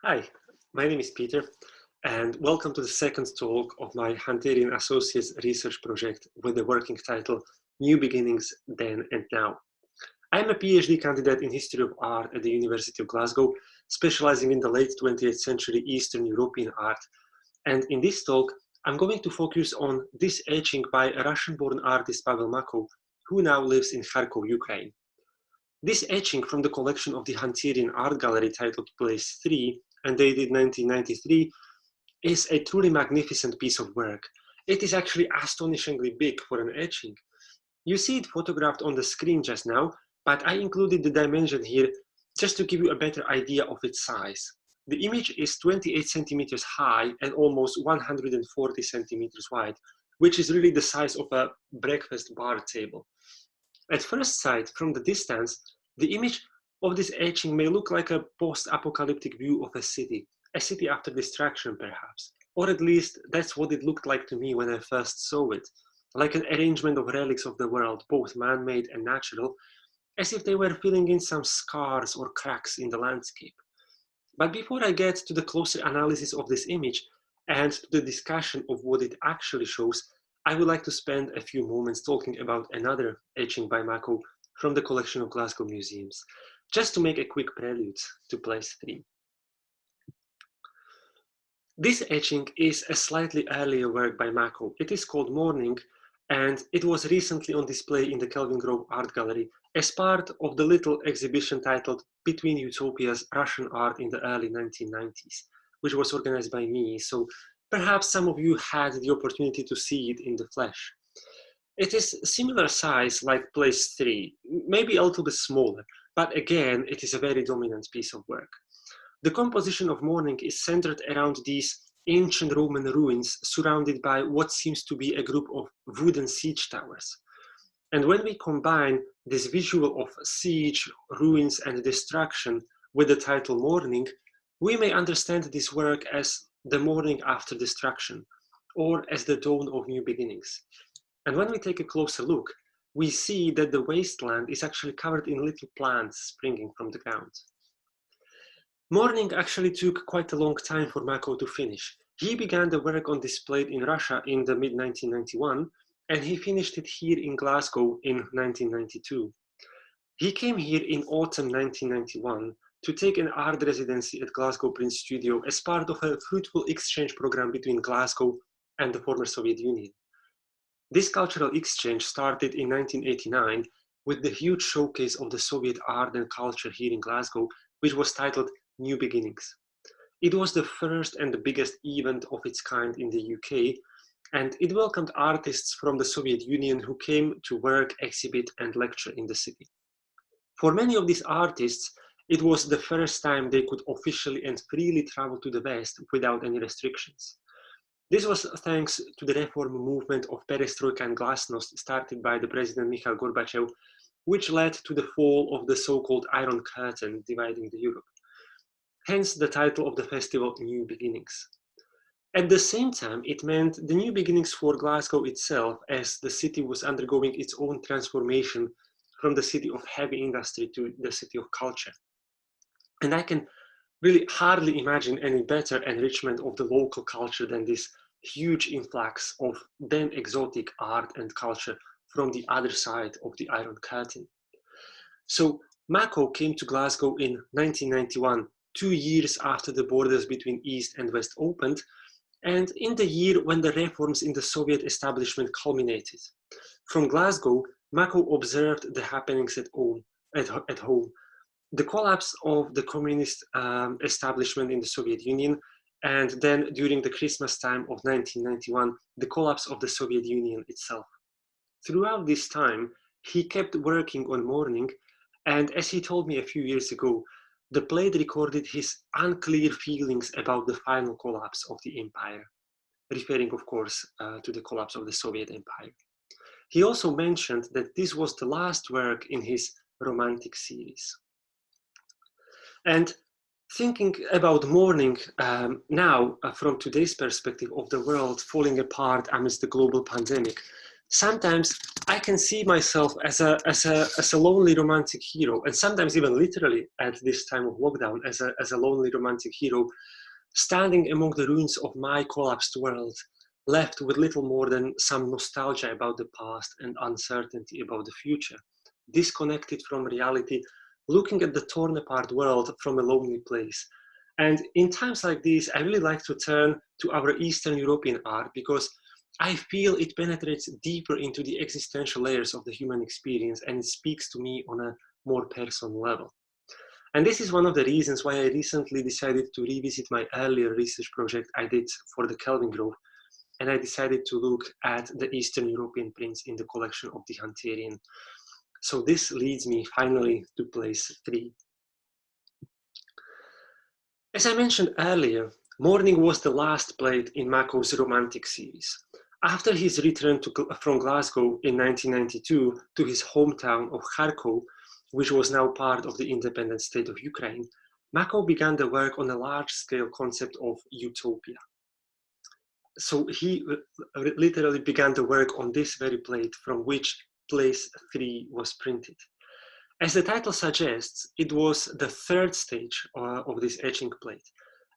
Hi, my name is Peter, and welcome to the second talk of my Hunterian Associates research project with the working title New Beginnings Then and Now. I am a PhD candidate in History of Art at the University of Glasgow, specializing in the late 20th century Eastern European art. And in this talk, I'm going to focus on this etching by a Russian-born artist Pavel Makov, who now lives in Kharkov, Ukraine. This etching from the collection of the Hunterian Art Gallery titled Place 3 and dated 1993 is a truly magnificent piece of work. It is actually astonishingly big for an etching. You see it photographed on the screen just now, but I included the dimension here just to give you a better idea of its size. The image is 28 centimeters high and almost 140 centimeters wide, which is really the size of a breakfast bar table. At first sight, from the distance, the image of this etching may look like a post-apocalyptic view of a city after destruction perhaps, or at least that's what it looked like to me when I first saw it, like an arrangement of relics of the world, both man-made and natural, as if they were filling in some scars or cracks in the landscape. But before I get to the closer analysis of this image and to the discussion of what it actually shows, I would like to spend a few moments talking about another etching by Makov from the collection of Glasgow museums, just to make a quick prelude to Place 3. This etching is a slightly earlier work by Makov. It is called Morning, and it was recently on display in the Kelvin Grove Art Gallery as part of the little exhibition titled Between Utopias, Russian Art in the Early 1990s, which was organized by me, so perhaps some of you had the opportunity to see it in the flesh. It is similar size like Place 3, maybe a little bit smaller, but again, it is a very dominant piece of work. The composition of Morning is centered around these ancient Roman ruins surrounded by what seems to be a group of wooden siege towers. And when we combine this visual of siege, ruins, and destruction with the title Morning, we may understand this work as the morning after destruction, or as the dawn of new beginnings. And when we take a closer look, we see that the wasteland is actually covered in little plants springing from the ground. Morning actually took quite a long time for Makov to finish. He began the work on display in Russia in the mid-1991, and he finished it here in Glasgow in 1992. He came here in autumn 1991 to take an art residency at Glasgow Prince Studio as part of a fruitful exchange program between Glasgow and the former Soviet Union. This cultural exchange started in 1989 with the huge showcase of the Soviet art and culture here in Glasgow, which was titled New Beginnings. It was the first and the biggest event of its kind in the UK, and it welcomed artists from the Soviet Union who came to work, exhibit, and lecture in the city. For many of these artists, it was the first time they could officially and freely travel to the West without any restrictions. This was thanks to the reform movement of Perestroika and Glasnost started by the President Mikhail Gorbachev, which led to the fall of the so-called Iron Curtain dividing the Europe. Hence the title of the festival, New Beginnings. At the same time, it meant the new beginnings for Glasgow itself, as the city was undergoing its own transformation from the city of heavy industry to the city of culture. And I can really hardly imagine any better enrichment of the local culture than this huge influx of then exotic art and culture from the other side of the Iron Curtain. So Makov came to Glasgow in 1991, 2 years after the borders between East and West opened, and in the year when the reforms in the Soviet establishment culminated. From Glasgow, Makov observed the happenings at home, the collapse of the communist establishment in the Soviet Union, and then during the Christmas time of 1991, the collapse of the Soviet Union itself. Throughout this time, he kept working on Morning, and as he told me a few years ago, the plate recorded his unclear feelings about the final collapse of the empire, referring, of course, to the collapse of the Soviet Empire. He also mentioned that this was the last work in his romantic series. And thinking about Morning now from today's perspective of the world falling apart amidst the global pandemic, Sometimes I can see myself as a lonely romantic hero, and sometimes even literally at this time of lockdown as a lonely romantic hero, standing among the ruins of my collapsed world, left with little more than some nostalgia about the past and uncertainty about the future, disconnected from reality, looking at the torn apart world from a lonely place. And in times like these, I really like to turn to our Eastern European art because I feel it penetrates deeper into the existential layers of the human experience and it speaks to me on a more personal level. And this is one of the reasons why I recently decided to revisit my earlier research project I did for the Kelvin Grove, and I decided to look at the Eastern European prints in the collection of the Hunterian. So this leads me finally to place 3. As I mentioned earlier, Morning was the last plate in Makov's Romantic series. After his return from Glasgow in 1992 to his hometown of Kharkov, which was now part of the independent state of Ukraine, Makov began the work on a large-scale concept of utopia. So he literally began the work on this very plate from which place 3 was printed. As the title suggests, it was the 3rd stage of this etching plate,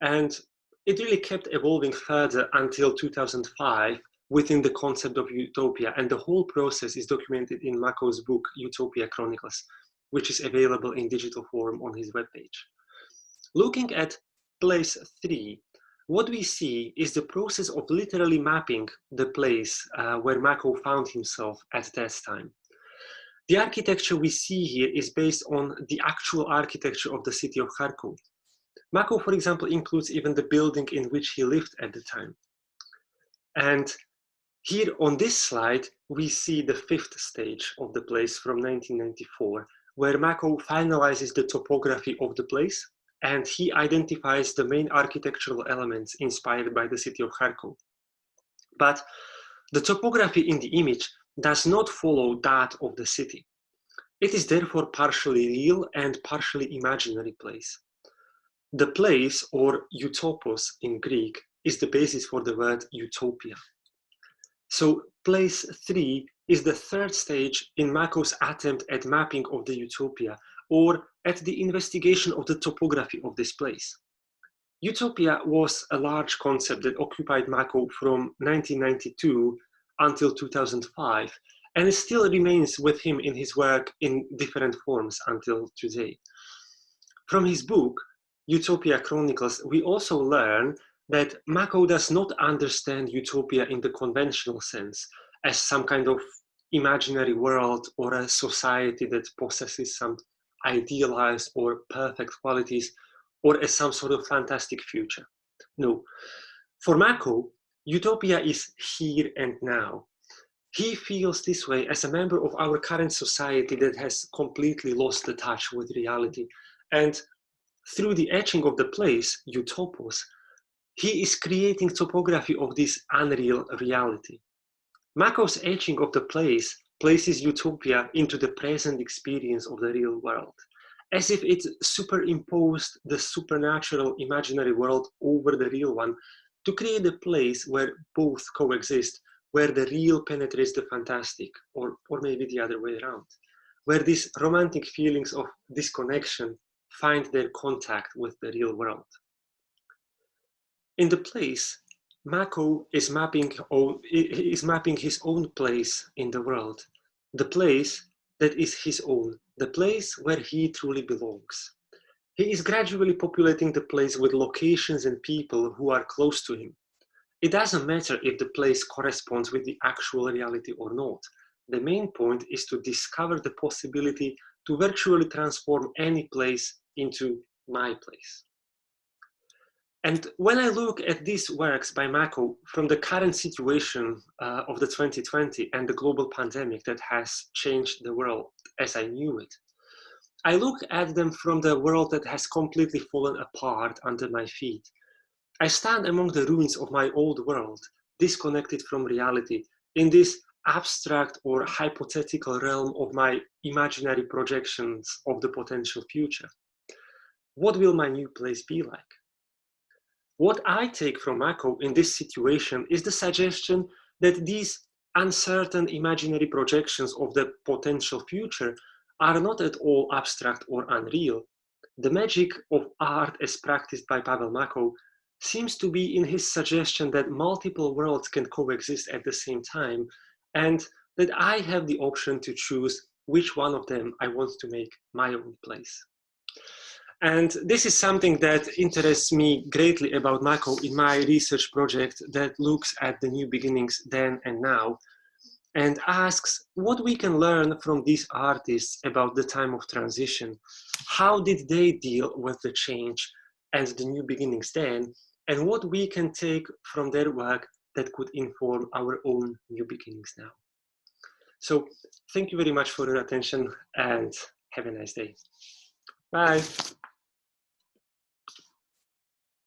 and it really kept evolving further until 2005 within the concept of utopia, and the whole process is documented in Makov's book Utopia Chronicles, which is available in digital form on his webpage. Looking at place 3, what we see is the process of literally mapping the place where Makov found himself at that time. The architecture we see here is based on the actual architecture of the city of Kharkov. Makov, for example, includes even the building in which he lived at the time. And here on this slide, we see the 5th stage of the place from 1994, where Makov finalizes the topography of the place, and he identifies the main architectural elements inspired by the city of Kharkov. But the topography in the image does not follow that of the city. It is therefore partially real and partially imaginary place. The place, or utopos in Greek, is the basis for the word utopia. So place 3 is the 3rd stage in Makov's attempt at mapping of the utopia, or at the investigation of the topography of this place. Utopia was a large concept that occupied Makov from 1992 until 2005, and it still remains with him in his work in different forms until today. From his book, Utopia Chronicles, we also learn that Makov does not understand utopia in the conventional sense, as some kind of imaginary world or a society that possesses some idealized or perfect qualities, or as some sort of fantastic future. No. For Makov, utopia is here and now. He feels this way as a member of our current society that has completely lost the touch with reality. And through the etching of the place, Utopos, he is creating topography of this unreal reality. Makov's etching of the place places utopia into the present experience of the real world, as if it superimposed the supernatural imaginary world over the real one to create a place where both coexist, where the real penetrates the fantastic, or maybe the other way around, where these romantic feelings of disconnection find their contact with the real world. In the place, Makov is mapping his own place in the world, the place that is his own, the place where he truly belongs. He is gradually populating the place with locations and people who are close to him. It doesn't matter if the place corresponds with the actual reality or not. The main point is to discover the possibility to virtually transform any place into my place. And when I look at these works by Makov from the current situation of the 2020 and the global pandemic that has changed the world as I knew it, I look at them from the world that has completely fallen apart under my feet. I stand among the ruins of my old world, disconnected from reality, in this abstract or hypothetical realm of my imaginary projections of the potential future. What will my new place be like? What I take from Makov in this situation is the suggestion that these uncertain imaginary projections of the potential future are not at all abstract or unreal. The magic of art as practiced by Pavel Makov seems to be in his suggestion that multiple worlds can coexist at the same time, and that I have the option to choose which one of them I want to make my own place. And this is something that interests me greatly about Makov in my research project that looks at the new beginnings then and now, and asks what we can learn from these artists about the time of transition. How did they deal with the change and the new beginnings then, and what we can take from their work that could inform our own new beginnings now. So thank you very much for your attention and have a nice day. Bye.